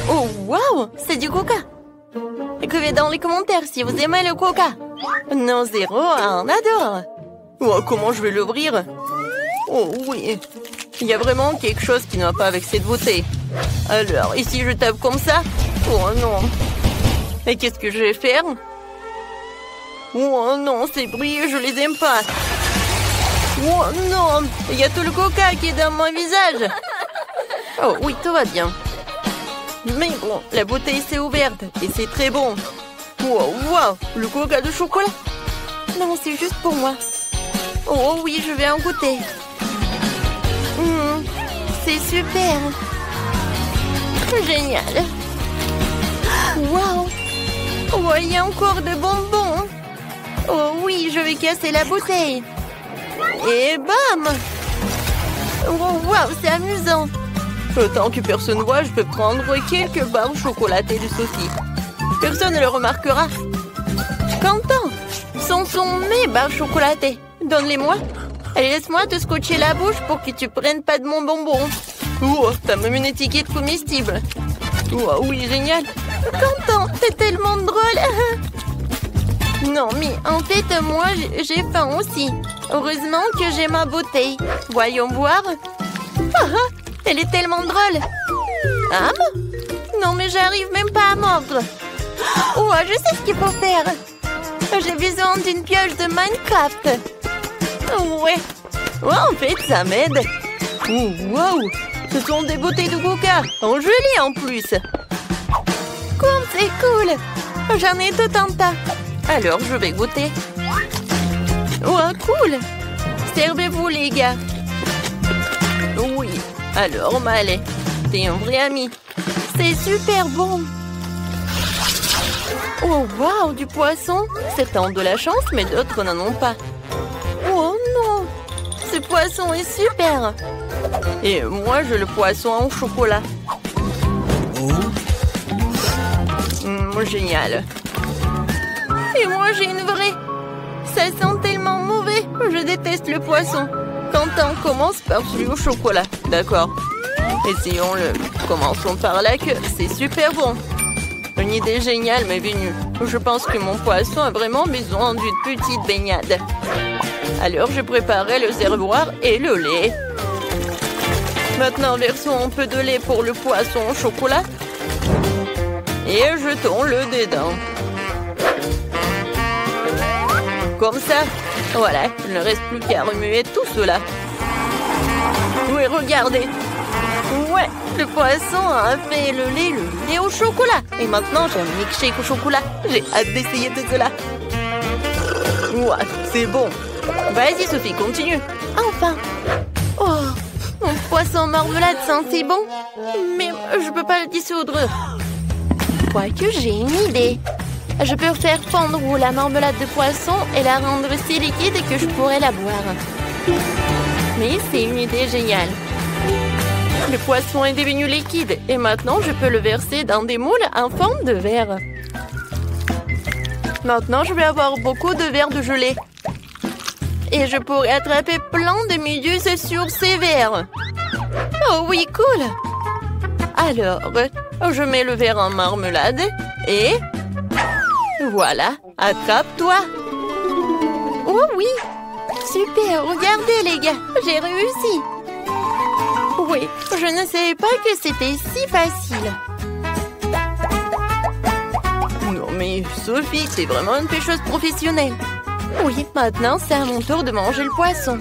Oh, waouh, c'est du coca. Écrivez dans les commentaires si vous aimez le coca. Non, 0, on adore. Oh, comment je vais l'ouvrir? Oh oui, il y a vraiment quelque chose qui ne va pas avec cette bouteille. Alors, ici je tape comme ça? Oh non. Et qu'est-ce que je vais faire? Oh non, ces bruits, je les aime pas. Oh non, il y a tout le coca qui est dans mon visage. Oh oui, tout va bien. Mais bon, la bouteille s'est ouverte et c'est très bon. Wow, wow, le coca de chocolat. Non, c'est juste pour moi. Oh oui, je vais en goûter. C'est super. Génial. Wow. Oh, il y a encore de bonbons. Oh oui, je vais casser la bouteille. Et bam. Oh, wow, c'est amusant. Tant que personne ne voit, je peux prendre quelques barres chocolatées de saucisses. Personne ne le remarquera. Quentin, ce sont mes barres chocolatées. Donne-les-moi. Allez, laisse-moi te scotcher la bouche pour que tu prennes pas de mon bonbon. Oh, t'as même une étiquette comestible. Oh, oui, génial. Quentin, t'es tellement drôle. Non, mais en fait, moi, j'ai faim aussi. Heureusement que j'ai ma bouteille. Voyons voir. Elle est tellement drôle. Non, mais j'arrive même pas à mordre. Oh, je sais ce qu'il faut faire. J'ai besoin d'une pioche de Minecraft. Ouais. Oh, en fait, ça m'aide. Oh, wow. Ce sont des bouteilles de coca. En gelée, en plus. Comme c'est cool. J'en ai tout un tas. Alors, je vais goûter. Oh, cool. Servez-vous, les gars. Oui. Alors, Malé, t'es un vrai ami. C'est super bon. Oh, waouh, du poisson. Certains ont de la chance, mais d'autres n'en ont pas. Oh non, ce poisson est super. Et moi, j'ai le poisson en chocolat. Génial. Et moi, j'ai une vraie. Ça sent tellement mauvais. Je déteste le poisson. Quentin, commence par celui au chocolat. D'accord. Essayons-le. Commençons par la queue. C'est super bon. Une idée géniale m'est venue. Je pense que mon poisson a vraiment besoin d'une petite baignade. Alors, je préparais le réservoir et le lait. Maintenant, versons un peu de lait pour le poisson au chocolat. Et jetons-le dedans. Comme ça. Voilà, il ne reste plus qu'à remuer tout cela. Oui, regardez. Ouais, le poisson a fait le lait au chocolat. Et maintenant, j'ai un milkshake au chocolat. J'ai hâte d'essayer tout cela. Ouais, c'est bon. Vas-y, Sophie, continue. Enfin. Oh, mon poisson marmelade sent si bon. Mais je peux pas le dissoudre. Quoique, j'ai une idée. Je peux faire fondre la marmelade de poisson et la rendre si liquide que je pourrais la boire. Mais c'est une idée géniale. Le poisson est devenu liquide et maintenant je peux le verser dans des moules en forme de verre. Maintenant, je vais avoir beaucoup de verres de gelée. Et je pourrais attraper plein de méduses sur ces verres. Oh oui, cool! Alors, je mets le verre en marmelade et... Voilà, attrape-toi. Oh oui, super, regardez les gars, j'ai réussi. Oui, je ne savais pas que c'était si facile. Non mais Sophie, t'es vraiment une pêcheuse professionnelle. Oui, maintenant c'est à mon tour de manger le poisson.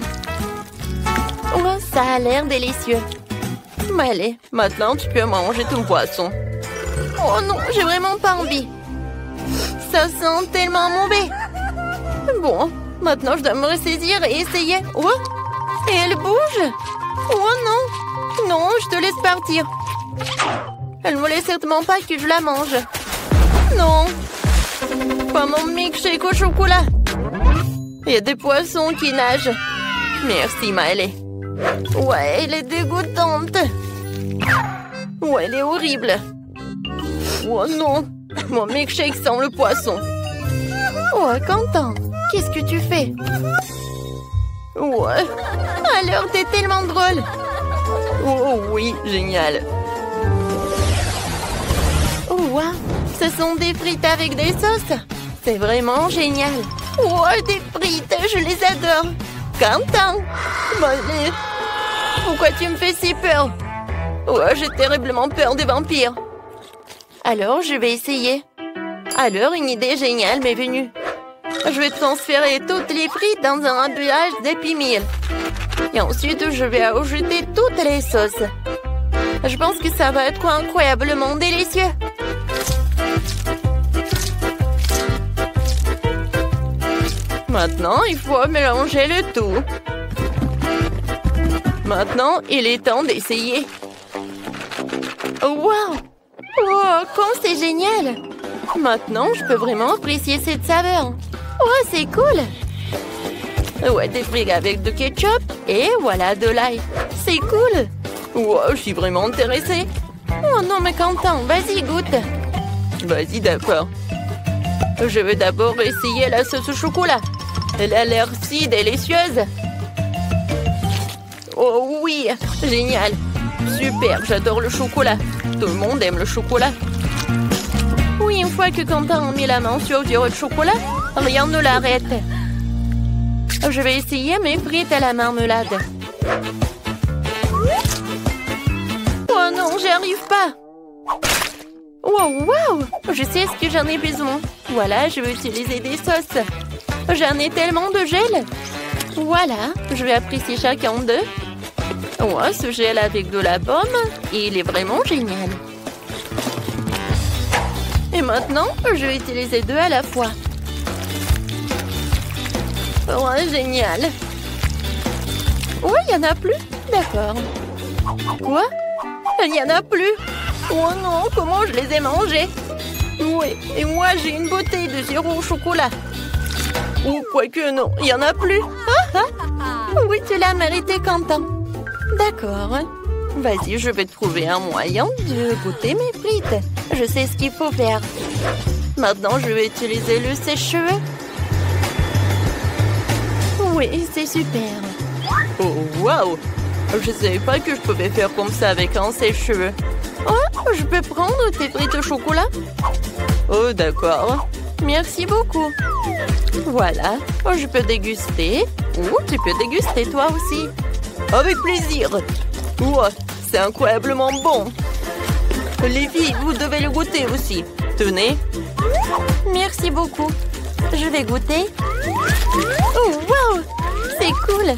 Oh, ça a l'air délicieux. Mais allez, maintenant tu peux manger ton poisson. Oh non, j'ai vraiment pas envie. Ça sent tellement mauvais. Bon, maintenant je dois me ressaisir et essayer. Oh, et elle bouge. Oh non, non, je te laisse partir. Elle ne me laisse certainement pas que je la mange. Non, pas mon milkshake au chocolat. Il y a des poissons qui nagent. Merci, Maëlle. Ouais, elle est dégoûtante. Ouais, elle est horrible. Oh non, mon milkshake sent le poisson. Oh, Quentin, qu'est-ce que tu fais? Ouais, alors t'es tellement drôle. Oh oui, génial. Ce sont des frites avec des sauces. C'est vraiment génial. Oh, des frites, je les adore. Quentin, allez. Pourquoi tu me fais si peur? Oh, j'ai terriblement peur des vampires. Alors, je vais essayer. Alors, une idée géniale m'est venue. Je vais transférer toutes les frites dans un emballage d'Happy Meal. Et ensuite, je vais ajouter toutes les sauces. Je pense que ça va être incroyablement délicieux. Maintenant, il faut mélanger le tout. Maintenant, il est temps d'essayer. Wow! Oh, comme c'est génial! Maintenant, je peux vraiment apprécier cette saveur. Oh, c'est cool! Ouais, des frites avec du ketchup et voilà de l'ail. C'est cool! Wow, je suis vraiment intéressée. Oh non, mais Quentin, vas-y, goûte. Vas-y, d'accord. Je vais d'abord essayer la sauce au chocolat. Elle a l'air si délicieuse. Oh oui, génial. Super, j'adore le chocolat. Tout le monde aime le chocolat. Oui, une fois que Quentin a mis la main sur du chocolat, rien ne l'arrête. Je vais essayer mes frites à la marmelade. Oh non, j'y arrive pas. Wow, wow, je sais ce que j'en ai besoin. Voilà, je vais utiliser des sauces. J'en ai tellement de gel. Voilà, je vais apprécier chacun d'eux. Oh, ce gel avec de la pomme, il est vraiment génial. Et maintenant, je vais utiliser deux à la fois. Oh, génial. Oh, il n'y en a plus. D'accord. Quoi? Il n'y en a plus. Oh non, comment je les ai mangés? Oui, et moi j'ai une bouteille de sirop au chocolat. Ou quoique non, il n'y en a plus. Ah, ah. Oui, tu l'as mérité, Quentin. D'accord. Vas-y, je vais trouver un moyen de goûter mes frites. Je sais ce qu'il faut faire. Maintenant, je vais utiliser le sèche-cheveux. Oui, c'est super. Oh, waouh! Je ne savais pas que je pouvais faire comme ça avec un sèche-cheveux. Oh, je peux prendre tes frites au chocolat? Oh, d'accord. Merci beaucoup. Voilà, je peux déguster. Ou tu peux déguster toi aussi. Avec plaisir. Wow, c'est incroyablement bon. Les filles, vous devez le goûter aussi. Tenez. Merci beaucoup. Je vais goûter. Oh, wow! C'est cool.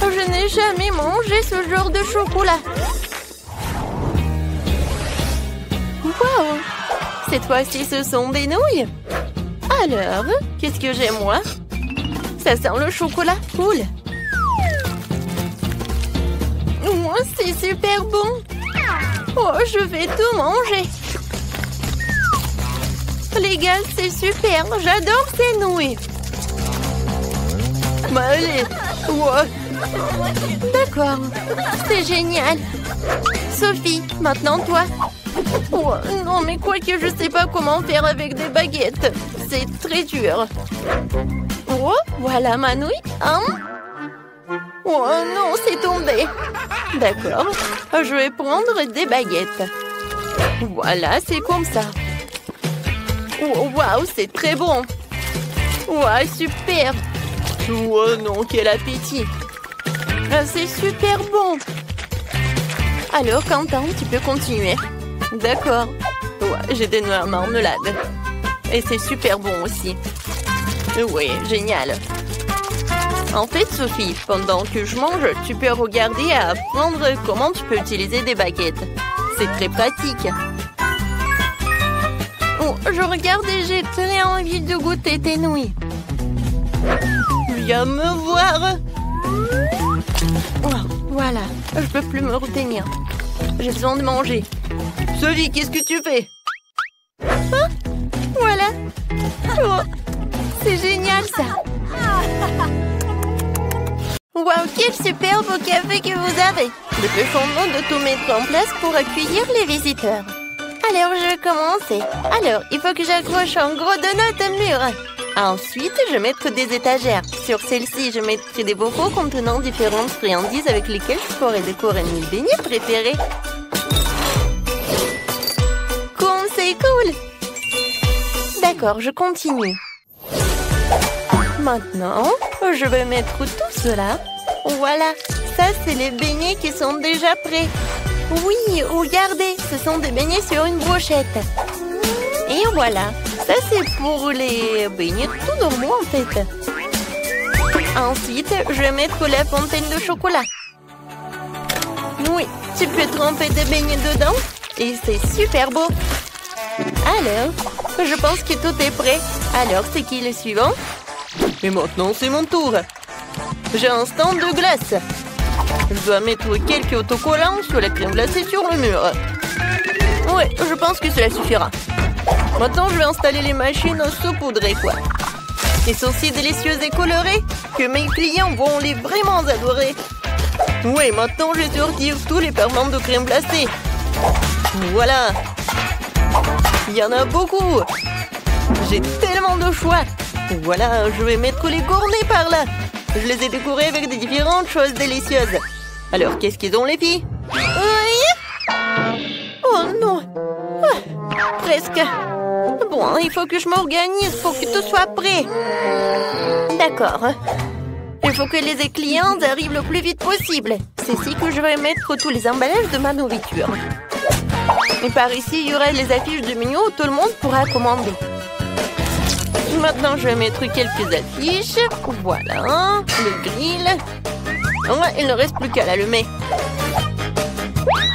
Je n'ai jamais mangé ce genre de chocolat. Wow! Cette fois-ci, ce sont des nouilles. Alors, qu'est-ce que j'ai, moi? Ça sent le chocolat. Cool. Oh, c'est super bon. Oh, je vais tout manger. Les gars, c'est super. J'adore ces nouilles. Bah, allez. Wow. D'accord. C'est génial. Sophie, maintenant toi. Oh, non, mais quoi que je sais pas comment faire avec des baguettes. C'est très dur. Oh, voilà ma nouille. Hein? Oh non, c'est tombé. D'accord. Je vais prendre des baguettes. Voilà, c'est comme ça. Oh, waouh, c'est très bon. Waouh, super. Oh non, quel appétit. C'est super bon. Alors, Quentin, tu peux continuer. D'accord. Ouais, j'ai des noix à marmelade. Et c'est super bon aussi. Oui, génial. En fait, Sophie, pendant que je mange, tu peux regarder et apprendre comment tu peux utiliser des baguettes. C'est très pratique. Oh, je regarde et j'ai très envie de goûter tes nouilles. Viens me voir. Oh, voilà, je peux plus me retenir. J'ai besoin de manger. Sophie, qu'est-ce que tu fais? Ah, voilà. Oh, c'est génial ça. Waouh, quel superbe café que vous avez. Dépêchons-nous de tout mettre en place pour accueillir les visiteurs. Alors, je vais commencer. Alors, il faut que j'accroche un gros donut au mur. Ensuite, je vais mettre des étagères. Sur celle-ci, je mettrai des bocaux contenant différentes friandises avec lesquelles je pourrai décorer mes beignets préférés. Comme c'est cool! D'accord, je continue. Maintenant, je vais mettre tout cela. Voilà, ça c'est les beignets qui sont déjà prêts. Oui, regardez, ce sont des beignets sur une brochette. Et voilà, ça c'est pour les beignets tout normaux en fait. Ensuite, je vais mettre la fontaine de chocolat. Oui, tu peux tremper des beignets dedans et c'est super beau. Alors, je pense que tout est prêt. Alors, c'est qui le suivant? Et maintenant, c'est mon tour. J'ai un stand de glace. Je dois mettre quelques autocollants sur la crème glacée sur le mur. Ouais, je pense que cela suffira. Maintenant, je vais installer les machines saupoudrées, quoi. Ils sont si délicieuses et colorées que mes clients vont les vraiment adorer. Oui, maintenant, je vais sortir tous les ferments de crème glacée. Voilà. Il y en a beaucoup. J'ai tellement de choix. Voilà, je vais mettre les cornets par là. Je les ai décorés avec des différentes choses délicieuses. Alors, qu'est-ce qu'ils ont, les filles? Oh non. Presque. Bon, il faut que je m'organise pour que tout soit prêt. D'accord. Il faut que les clients arrivent le plus vite possible. C'est ici que je vais mettre tous les emballages de ma nourriture. Et par ici, il y aura les affiches de menu où tout le monde pourra commander. Maintenant, je vais mettre quelques affiches. Voilà, le grill. Ouais, il ne reste plus qu'à l'allumer.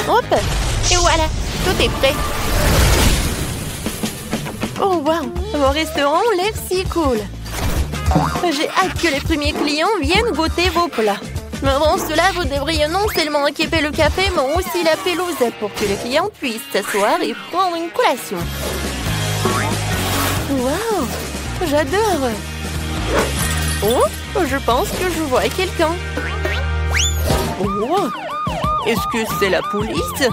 Hop, et voilà, tout est prêt. Oh wow, mon restaurant l'air si cool. J'ai hâte que les premiers clients viennent goûter vos plats. Mais avant cela, vous devriez non seulement équiper le café, mais aussi la pelouse pour que les clients puissent s'asseoir et prendre une collation. Wow, j'adore. Oh, je pense que je vois quelqu'un. Oh, est-ce que c'est la police?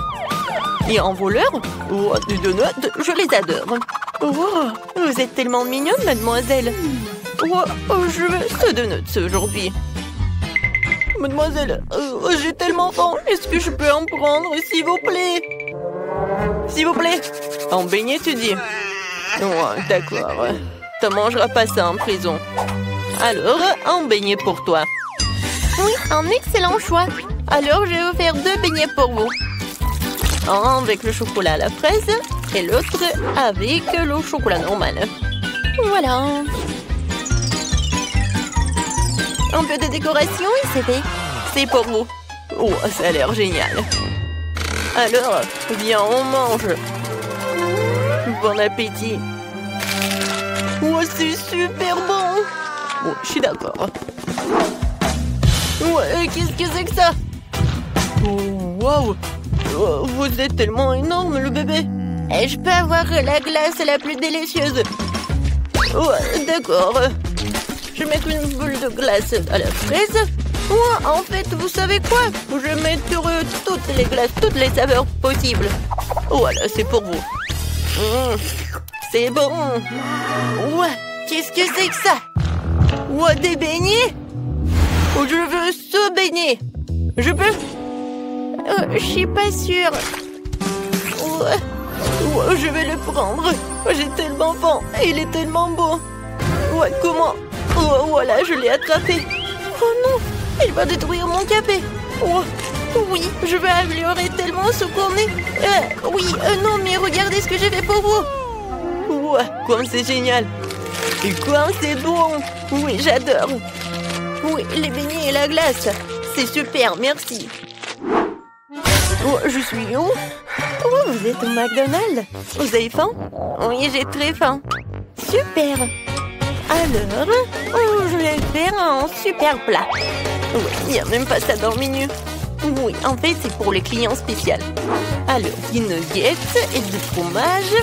Et un voleur? Oh, des donuts, je les adore. Oh, vous êtes tellement mignonne, mademoiselle. Oh, je veux ce donut aujourd'hui. Mademoiselle, j'ai tellement faim. Est-ce que je peux en prendre, s'il vous plaît? S'il vous plaît. En beignet, tu dis? Oh, d'accord. Tu mangeras pas ça en prison. Alors, un beignet pour toi. Oui, un excellent choix. Alors, je vais vous faire 2 beignets pour vous. Un avec le chocolat à la fraise et l'autre avec le chocolat normal. Voilà. Un peu de décoration et c'est fait. C'est pour vous. Oh, ça a l'air génial. Alors, viens, on mange. Bon appétit. Oh, c'est super bon. Oh, je suis d'accord. Ouais, qu'est-ce que c'est que ça? Oh, wow. Oh, vous êtes tellement énorme, le bébé. Et je peux avoir la glace la plus délicieuse. Oh, d'accord. Je vais mettre une boule de glace à la fraise. Oh, en fait, vous savez quoi? Je vais mettre toutes les glaces, toutes les saveurs possibles. Voilà, c'est pour vous. C'est bon. Ouais, qu'est-ce que c'est que ça? Ouais, des beignets? Oh, je veux ce beignet. Je peux? Je suis pas sûre. Ouais, je vais le prendre. J'ai tellement faim. Il est tellement beau. Ouais, comment? Oh, voilà, je l'ai attrapé. Oh non, il va détruire mon café. Oh, oui, je vais améliorer tellement ce qu'on est. Oui, non, mais regardez ce que j'ai fait pour vous. Ouais, comme c'est génial. Et quoi, c'est bon. Oui, j'adore. Oui, les beignets et la glace. C'est super, merci. Oh, je suis où? Oh, vous êtes au McDonald's. Vous avez faim? Oui, j'ai très faim. Super. Alors, je vais faire un super plat. Oui, il n'y a même pas ça dans le menu. Oui, en fait, c'est pour les clients spéciaux. Alors, des nuggets et du fromage.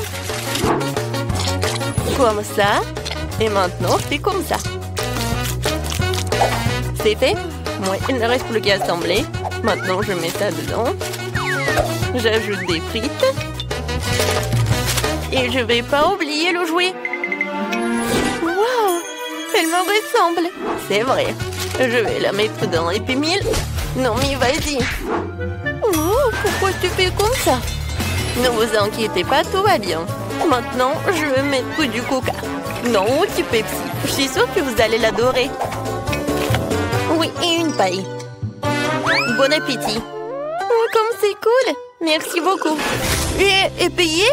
Comme ça. Et maintenant, je fais comme ça. C'est fait? Oui, il ne reste plus qu'à assembler. Maintenant, je mets ça dedans. J'ajoute des frites. Et je vais pas oublier le jouet. Waouh! Elle me ressemble. C'est vrai. Je vais la mettre dans Happy Meal. Non, mais vas-y. Oh, pourquoi tu fais comme ça? Ne vous inquiétez pas, tout va bien. Maintenant, je vais mettre du coca. Non, du Pepsi. Je suis sûre que vous allez l'adorer. Oui, et une paille. Bon appétit. Oh, comme c'est cool. Merci beaucoup. Et payé?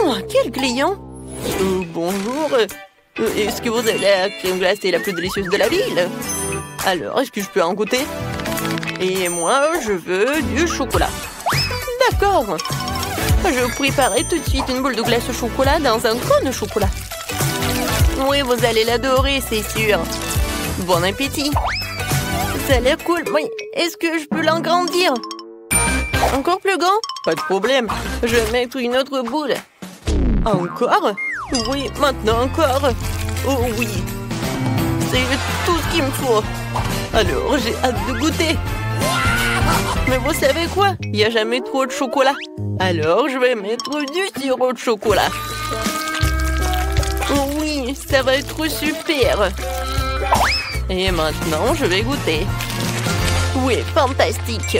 Oh, quel client. Bonjour. Est-ce que vous avez la crème glacée la plus délicieuse de la ville? Alors, est-ce que je peux en goûter? Et moi, je veux du chocolat. D'accord. Je vous préparerai tout de suite une boule de glace au chocolat dans un crâne de chocolat. Oui, vous allez l'adorer, c'est sûr. Bon appétit. Ça a l'air cool. Oui, est-ce que je peux l'agrandir? Encore plus grand? Pas de problème. Je vais mettre une autre boule. Encore? Oui, maintenant encore. Oh oui. C'est tout ce qu'il me faut. Alors, j'ai hâte de goûter. Mais vous savez quoi? Il n'y a jamais trop de chocolat. Alors, je vais mettre du sirop de chocolat. Oh oui, ça va être super. Et maintenant, je vais goûter. Oui, fantastique.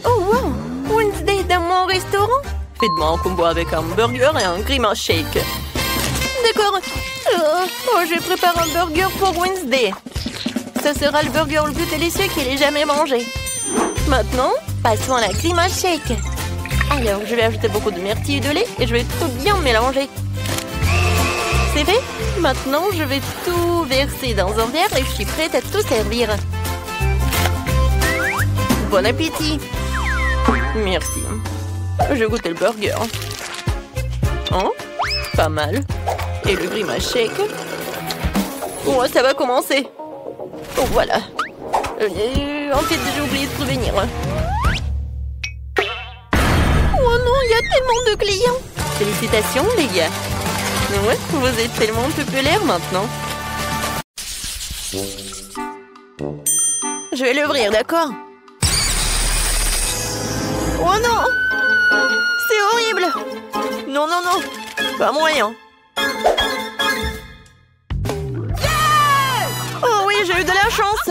Oh wow, Wednesday dans mon restaurant? Faites-moi un combo avec un burger et un grimace shake. D'accord. Je prépare un burger pour Wednesday. Ce sera le burger le plus délicieux qu'il ait jamais mangé. Maintenant, passons à la grimace shake. Alors, je vais ajouter beaucoup de myrtille et de lait et je vais tout bien mélanger. C'est fait? Maintenant, je vais tout verser dans un verre et je suis prête à tout servir. Bon appétit! Merci. Je goûte le burger. Oh, pas mal. Et le grimace shake. Oh, ça va commencer. Oh, voilà. En fait, j'ai oublié de prévenir. Oh non, il y a tellement de clients. Félicitations, les gars. Ouais, vous êtes tellement populaires maintenant. Je vais l'ouvrir, d'accord? Oh non! C'est horrible! Non, non, non! Pas moyen! Oh oui, j'ai eu de la chance!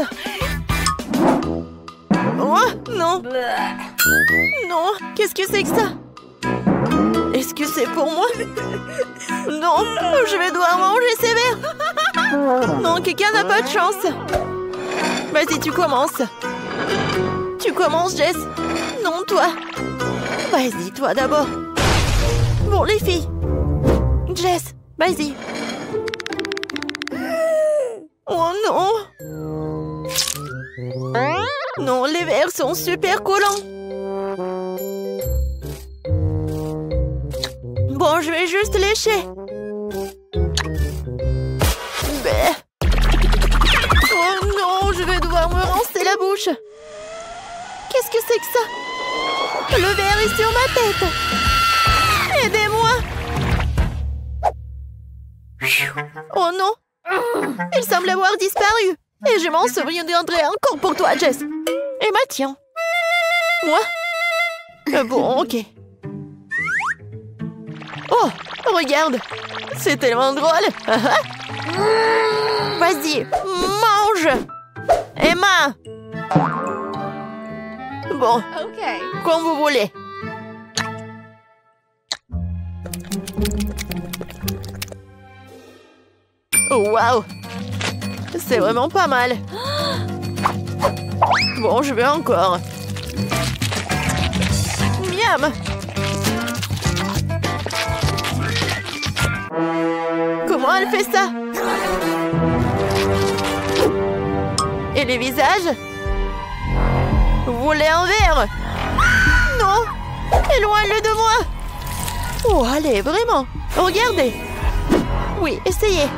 Oh, non! Non, qu'est-ce que c'est que ça? Est-ce que c'est pour moi? Non, je vais devoir manger sévère! Non, quelqu'un n'a pas de chance! Vas-y, tu commences! Tu commences, Jess! Non, toi! Vas-y, toi d'abord! Bon, les filles! Jess, vas-y! Oh non! Non, les verres sont super collants! Bon, je vais juste lécher! Bah. Oh non, je vais devoir me rincer la bouche! Qu'est-ce que c'est que ça? Le verre est sur ma tête! Aidez-moi! Oh non! Il semble avoir disparu! Et je m'en souviendrai encore pour toi, Jess! Et bah tiens! Moi? Bon, ok. Oh! Regarde! C'est tellement drôle! Vas-y! Mange! Emma! Bon, comme vous voulez. Oh, waouh! C'est vraiment pas mal. Bon, je vais encore. Miam! Comment elle fait ça? Et les visages? Vous voulez un verre? Non! Éloigne-le de moi! Oh, allez, vraiment! Regardez! Oui, essayez!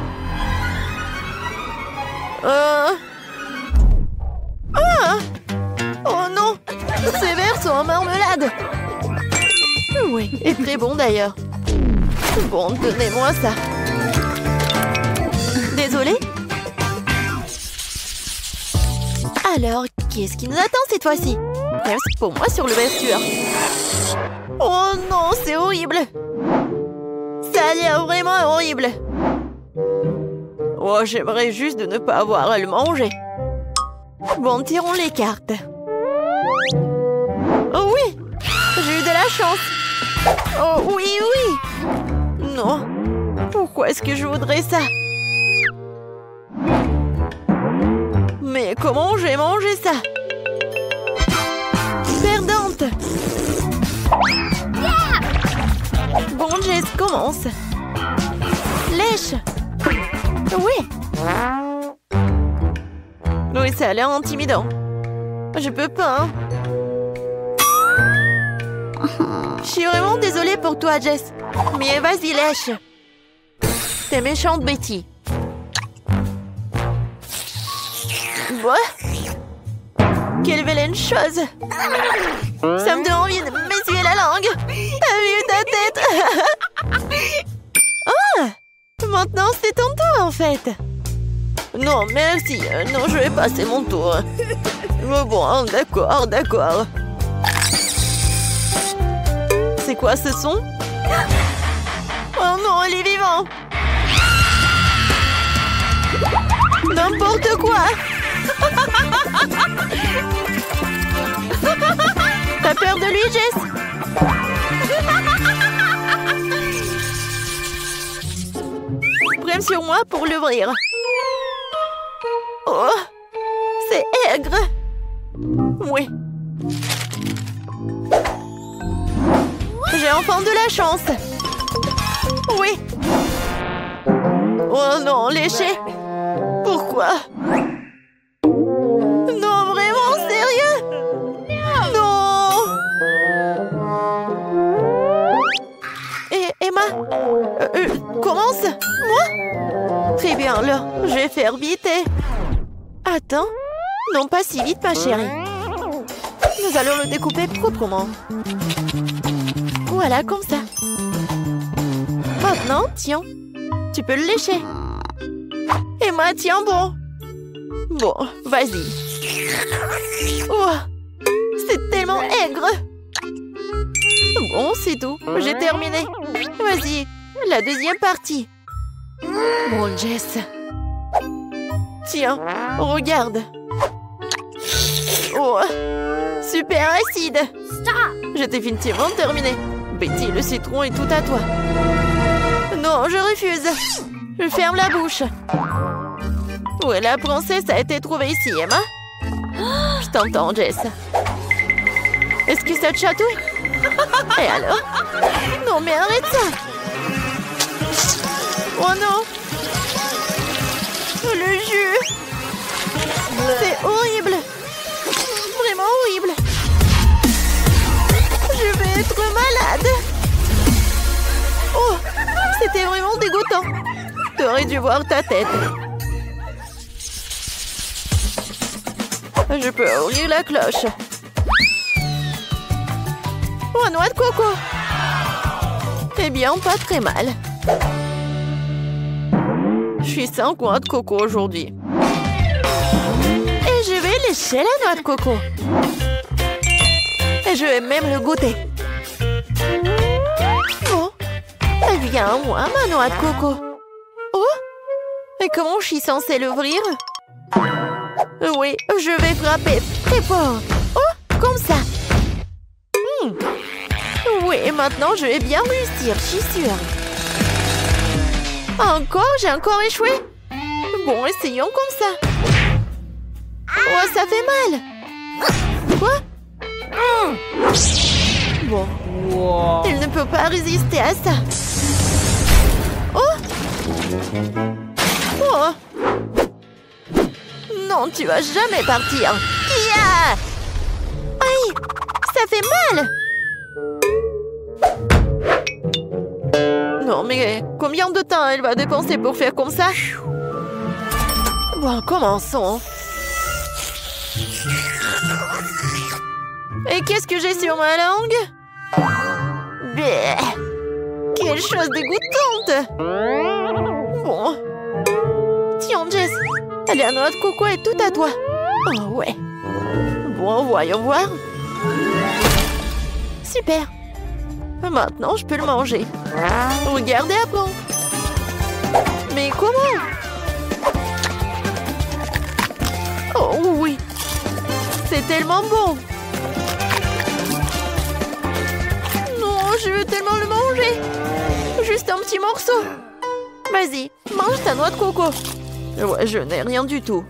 Ah! Oh non! Ces verres sont en marmelade! Oui, et très bon d'ailleurs. Bon, donnez-moi ça. Désolée? Alors, qu'est-ce qui nous attend cette fois-ci? Merci pour moi sur l'ouverture. Oh non, c'est horrible! Ça a l'air vraiment horrible! Oh, j'aimerais juste de ne pas avoir à le manger. Bon, tirons les cartes. Oh oui! J'ai eu de la chance! Oh oui, oui. Non. Pourquoi est-ce que je voudrais ça? Mais comment j'ai mangé ça? Perdante. Bon, Jess, commence. Lèche. Oui. Oui, ça a l'air intimidant. Je peux pas, hein. Je suis vraiment désolée pour toi, Jess. Mais vas-y, lèche. T'es méchante, Betty. Quoi? Quelle vilaine chose. Ça me donne envie de m'essuyer la langue. T'as vu ta tête? Ah! Maintenant, c'est ton tour, en fait. Non, merci. Non, je vais passer mon tour. Bon, d'accord, d'accord. C'est quoi ce son? Oh non, elle est vivante. N'importe quoi. T'as peur de lui, Jess? Prends sur moi pour l'ouvrir. Oh, c'est aigre. Oui. J'ai enfin de la chance. Oui. Oh non, léché. Pourquoi? Non, vraiment, sérieux? Non. Et Emma, commence. Moi? Très bien, là, je vais faire vite et... Attends. Non, pas si vite, ma chérie. Nous allons le découper proprement. Voilà, comme ça. Maintenant, tiens. Tu peux le lécher. Emma, tiens bon. Bon, vas-y. Oh, c'est tellement aigre. Bon, c'est tout. J'ai terminé. Vas-y, la deuxième partie. Bon, Jess. Tiens, regarde. Oh, super acide. Je t'ai définitivement terminé. Betty, le citron est tout à toi. Non, je refuse. Je ferme la bouche. Où est la princesse a été trouvée ici, Emma? Je t'entends, Jess. Est-ce que ça te chatouille? Et alors? Non, mais arrête ça! Oh non! Le jus! C'est horrible! Vraiment horrible! Je vais être malade! Oh! C'était vraiment dégoûtant! T'aurais dû voir ta tête! Je peux ouvrir la cloche. Oh, noix de coco. Eh bien, pas très mal. Je suis sans noix de coco aujourd'hui. Et je vais lécher la noix de coco. Et je vais même le goûter. Oh, elle vient à moi, ma noix de coco. Oh, et comment je suis censée l'ouvrir? Oui, je vais frapper très fort. Oh, comme ça. Oui, maintenant je vais bien réussir, je suis sûre. Encore? J'ai encore échoué? Bon, essayons comme ça. Oh, ça fait mal. Quoi? Bon. Wow. Il ne peut pas résister à ça. Oh! Oh! Non, tu vas jamais partir. Yeah! Aïe! Ça fait mal! Non, mais combien de temps elle va dépenser pour faire comme ça? Bon, commençons. Et qu'est-ce que j'ai sur ma langue? Bleh. Quelle chose dégoûtante! Bon. Tiens, Jess. La noix de coco est tout à toi. Oh, ouais. Bon, voyons voir. Super. Maintenant, je peux le manger. Regardez après. Mais comment? Oh, oui. C'est tellement bon. Non, je veux tellement petit morceau. Vas-y, mange ta noix de coco. Ouais, je n'ai rien du tout.